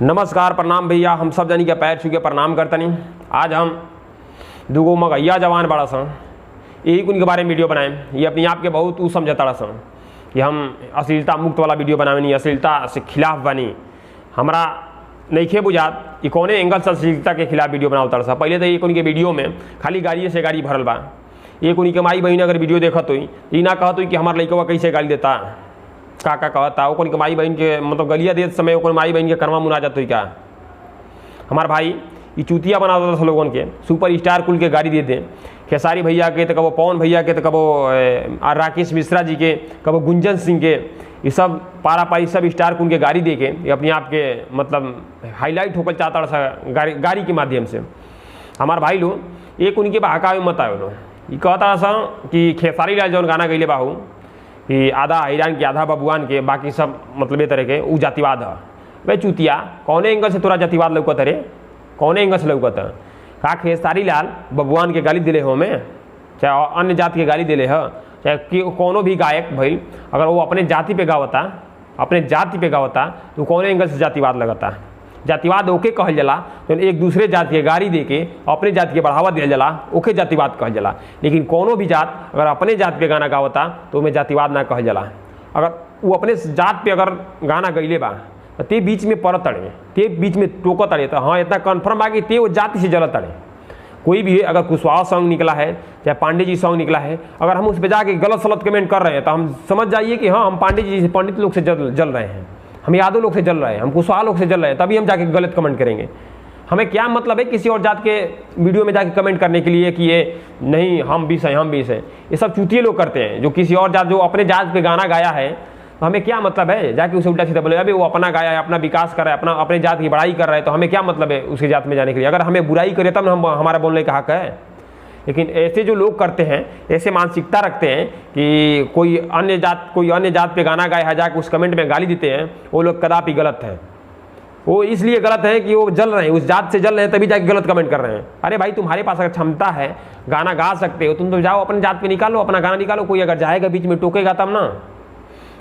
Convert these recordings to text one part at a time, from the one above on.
नमस्कार प्रणाम भैया, हम सब जानी के पैर छू के प्रणाम करतनी। आज हम दूगो मगैया जवान बड़ा सन, यही उनके बारे में वीडियो बनाएं। ये अपने आप के बहुत समझता सन कि हम अश्लीलता मुक्त वाला वीडियो बनावे नहीं, अश्लीलता से खिलाफ बनी। हमारा नइखे बुझात कि कौने एंगल से अश्लीलता के खिलाफ वीडियो बनावता सा। पहले तो एक उनके वीडियो में खाली गाड़िए से गाड़ी भरल बा। एक उनके माई बहन अगर वीडियो देखत हुई ये ना कहत हुई कि हमारे लड़का कैसे गाली देता, का कहता ओकन के माई बहन के मतलब गलिया देते समय ओकन माई बहन के कर्मा मुना जात हुई। क्या हमार भाई ये चूतिया बना देता था लोगों के, सुपर स्टार कुल के गाड़ी दे दें। खेसारी भैया के तो कबो पवन भैया के तो कबो राकेश मिश्रा जी के, कबो गुंजन सिंह के, ये सब पारा पारी सब स्टार कुल के गाड़ी दे के ये अपने आप के मतलब हाईलाइट होकर चाहता सा गाड़ी के माध्यम से। हमार भाई लोग एक उनके बहकावे मत आए लोग, ये कहता सा कि खेसारी लाल जौन गाना गईले बाहू कि आधा हिरान के आधा बबुआन के, बाकी सब मतलब ये तरह के ऊ जातिवाद है। वे चूतिया कौने एंगल से तोरा जातिवाद लौकत रे, कौने एंगल से लौकत है? का खेसारी लाल बबुआन के गाली दिले हो में, चाहे अन्य जाति के गाली दिले है, चाहे कि कोनो भी गायक भाई अगर वो अपने जाति पे गावता तो कौने एंगल से जातिवाद लगता? जातिवाद ओके कहल जाला तो एक दूसरे जाति के गाड़ी दे के अपने जाति के बढ़ावा दिया जाला, ओके जातिवाद कहल जाला। लेकिन कोनो भी जात अगर अपने जाति पे गाना गावता तो उमें जातिवाद ना कहल जाला। अगर वो अपने जात पे अगर गाना गईले बा तो ते बीच में पड़त अड़े, ते बीच में टोकत अड़े, तो हाँ इतना कन्फर्म आ कि ते वो जाति से जलत अड़े। कोई भी अगर कुशवाहा सॉन्ग निकला है चाहे पांडे जी सॉन्ग निकला है, अगर हम उस पर जाके गलत सलत कमेंट कर रहे हैं तो हम समझ जाइए कि हाँ हम पांडे जी पंडित लोग से जल रहे हैं, हम यादव लोग से जल रहे हैं, हम कुशवाहा लोग से जल रहे हैं, तभी हम जाके गलत कमेंट करेंगे। हमें क्या मतलब है किसी और जात के वीडियो में जाके कमेंट करने के लिए कि ये नहीं हम बीस हैं, हम बीस हैं। ये सब चूतिए लोग करते हैं जो किसी और जात, जो अपने जात पे गाना गाया है तो हमें क्या मतलब है जाके उसे उल्टा सीधा बोले अभी वो अपना गाया है, अपना विकास कर रहा है, अपने जात की बड़ाई कर रहा है, तो हमें क्या मतलब है उसकी जात में जाने के लिए? अगर हमें बुराई करे तब हम हमारा बोलने का हक है। लेकिन ऐसे जो लोग करते हैं, ऐसे मानसिकता रखते हैं कि कोई अन्य जात पे गाना गाया है जाके उस कमेंट में गाली देते हैं, वो लोग कदापि गलत है। वो इसलिए गलत है कि वो जल रहे हैं, उस जात से जल रहे हैं तभी जाके गलत कमेंट कर रहे हैं। अरे भाई तुम्हारे पास अगर क्षमता है, गाना गा सकते हो, तुम तो जाओ अपने जात पे निकालो, अपना गाना निकालो। कोई अगर जाएगा बीच में टोकेगा तब ना।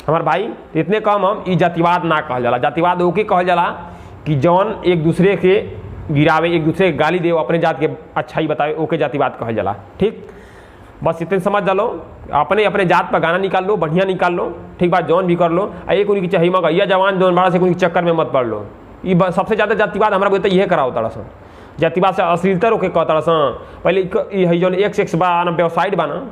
हमारे भाई इतने कम हम ई जातिवाद ना कहल जाला। जातिवाद ओके कहल जाला कि जौन एक दूसरे के गिरावे, एक दूसरे के गाली दे, अपने जात के अच्छाई बतावे, ओके जातिवाद कहल जाला। ठीक, बस इतने समझ जालो। अपने जात पर गाना निकाल लो, बढ़िया निकाल लो, ठीक बात, जौन भी कर लो। एक उनकी चाहिए मगैया जवान जौन बड़ा से उनके चक्कर में मत पड़ लो। ये सबसे ज़्यादा जातिवाद हमारा बोलते यह कराओ तड़ा सन, जातिवाद से अश्लीलता रोके कहता सन। पहले जौन एक बाना वेबसाइट बाना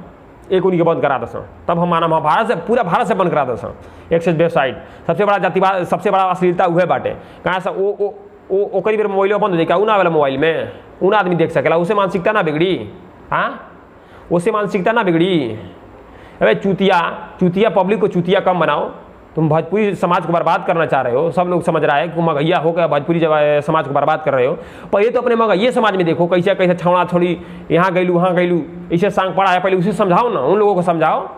एक उनके बंद करा दस, तब हम माना भारत से, पूरा भारत से बंद करा दस। एक वेबसाइट सबसे बड़ा जातिवाद, सबसे बड़ा अश्लीलता उहे बाटे। कहाँ से वो कई बार मोबाइल बंद हो जाएगा, ऊ ना वाला मोबाइल में ऊ आदमी देख सकेला, उसे मानसिकता ना बिगड़ी। हाँ, उससे मानसिकता ना बिगड़ी। अरे चूतिया पब्लिक को चूतिया कम बनाओ। तुम भोजपुरी समाज को बर्बाद करना चाह रहे हो, सब लोग समझ रहा है कि मगैया हो गया भोजपुरी समाज को बर्बाद कर रहे हो। पहले तो अपने मगैया समाज में देखो कैसे कैसे छौड़ा छोड़ी, यहाँ गईलू वहाँ गईलू, ऐसे सांग पड़ा है, पहले उसे समझाओ ना, उन लोगों को समझाओ।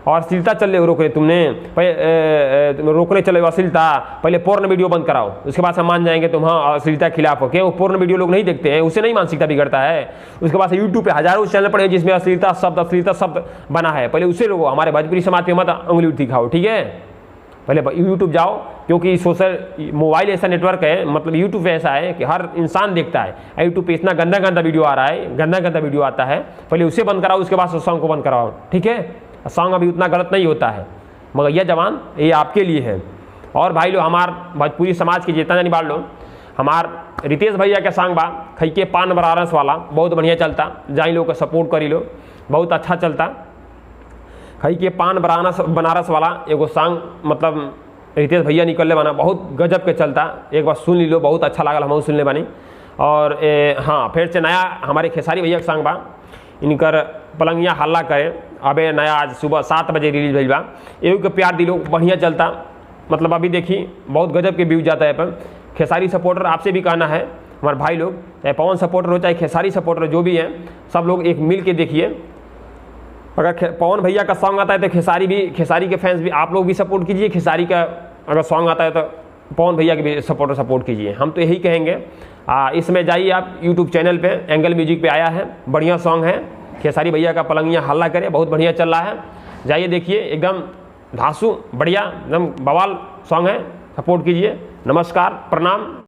और अश्लीलता चल रही रोक रहे तुमने, पहले रोकने चले अश्लीलता, पहले पोर्न वीडियो बंद कराओ, उसके बाद हम मान जाएंगे तुम हाँ अश्लीलता के खिलाफ हो। क्या वो पोर्न वीडियो लोग नहीं देखते हैं, उससे नहीं मानसिकता बिगड़ता है? उसके बाद यूट्यूब पे हजारों चैनल पड़े जिसमें अश्लीलता शब्द बना है, पहले उससे लोगो हमारे भोजपुरी समाज पे मत उंगली दिखाओ। ठीक है, पहले यूट्यूब जाओ, क्योंकि सोशल मोबाइल ऐसा नेटवर्क है, मतलब यूट्यूब ऐसा है कि हर इंसान देखता है। यूट्यूब पे इतना गंदा वीडियो आ रहा है, गंदा वीडियो आता है, पहले उसे बंद कराओ, उसके बाद सॉन्ग को बंद कराओ। ठीक है, सॉन्ग अभी उतना गलत नहीं होता है। मगैया जवान ये आपके लिए है। और भाई लोग हमार भोजपुरी समाज के जितना जानी बाढ़ लो, हमार रितेश भैया के सॉन्ग बा खैके पान बनारस वाला, बहुत बढ़िया चलता, जाई लोग को सपोर्ट करी लो, बहुत अच्छा चलता। खई के पान बनारस वाला एगो सॉन्ग मतलब रितेश भैया निकलने बना, बहुत गजब के चलता, एक बार सुन ली लो, बहुत अच्छा लागल, हम सुनने बानी। और हाँ फिर से नया हमारे खेसारी भैया के सॉन्ग बा, इनकर पलंगिया हल्ला करे, अबे नया आज सुबह 7 बजे रिलीज भइल बा, एगो के प्यार दिलो, बढ़िया चलता। मतलब अभी देखी बहुत गजब के व्यूज जाता है। पर खेसारी सपोर्टर आपसे भी कहना है, हमारे भाई लोग, चाहे पवन सपोर्टर हो चाहे खेसारी सपोर्टर जो भी हैं, सब लोग एक मिल के देखिए। अगर पवन भैया का सॉन्ग आता है तो खेसारी के फैंस भी आप लोग भी सपोर्ट कीजिए। खेसारी का अगर सॉन्ग आता है तो पवन भैया के भी सपोर्ट कीजिए। हम तो यही कहेंगे। इसमें जाइए आप यूट्यूब चैनल पे, एंगल म्यूजिक पे आया है, बढ़िया सॉन्ग है, खेसारी भैया का पलंगिया हल्ला करे, बहुत बढ़िया चल रहा है। जाइए देखिए, एकदम धांसू बढ़िया एकदम बवाल सॉन्ग है, सपोर्ट कीजिए। नमस्कार, प्रणाम।